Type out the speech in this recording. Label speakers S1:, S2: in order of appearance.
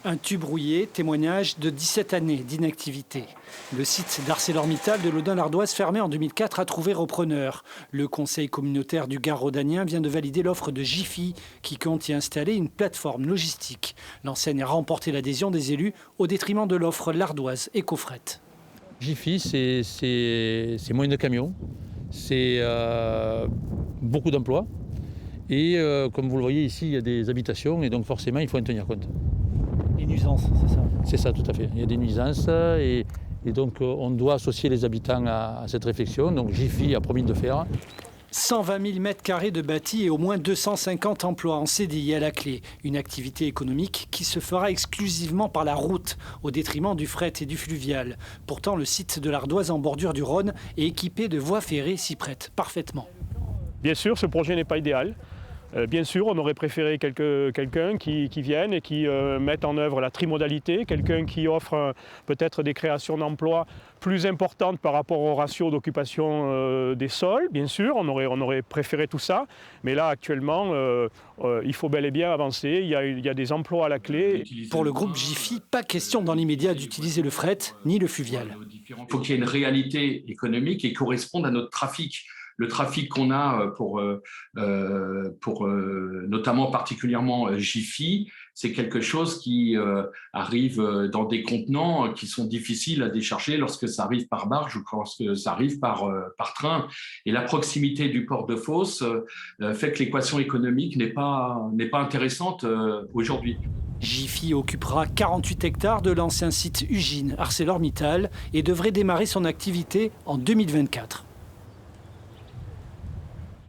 S1: Un tube rouillé, témoignage de 17 années d'inactivité. Le site d'ArcelorMittal de Laudun-l'Ardoise, fermé en 2004, a trouvé repreneur. Le conseil communautaire du Gard rhodanien vient de valider l'offre de Jiffy, qui compte y installer une plateforme logistique. L'enseigne a remporté l'adhésion des élus au détriment de l'offre lardoise Ecofret.
S2: Jiffy, c'est moins de camions, c'est beaucoup d'emplois. Et comme vous le voyez ici, il y a des habitations et donc forcément, il faut en tenir compte.
S1: Les nuisances, c'est ça?
S2: C'est ça, tout à fait. Il y a des nuisances et donc on doit associer les habitants à cette réflexion. Donc Jiffy a promis de le faire.
S1: 120 000 m² de bâti et au moins 250 emplois en CDI à la clé. Une activité économique qui se fera exclusivement par la route, au détriment du fret et du fluvial. Pourtant, le site de l'Ardoise en bordure du Rhône est équipé de voies ferrées s'y prête parfaitement.
S3: Bien sûr, ce projet n'est pas idéal. Bien sûr, on aurait préféré quelqu'un qui vienne et qui mette en œuvre la trimodalité, quelqu'un qui offre peut-être des créations d'emplois plus importantes par rapport au ratio d'occupation des sols. Bien sûr, on aurait préféré tout ça, mais là actuellement, il faut bel et bien avancer. Il y a des emplois à la clé.
S1: Pour le groupe Jiffy, pas question dans l'immédiat d'utiliser le fret ni le fluvial.
S4: Il faut qu'il y ait une réalité économique et corresponde à notre trafic. Le trafic qu'on a pour notamment particulièrement Jiffy, c'est quelque chose qui arrive dans des contenants qui sont difficiles à décharger lorsque ça arrive par barge ou lorsque ça arrive par train. Et la proximité du port de Fos fait que l'équation économique n'est pas intéressante aujourd'hui.
S1: Jiffy occupera 48 hectares de l'ancien site Ugine ArcelorMittal et devrait démarrer son activité en 2024.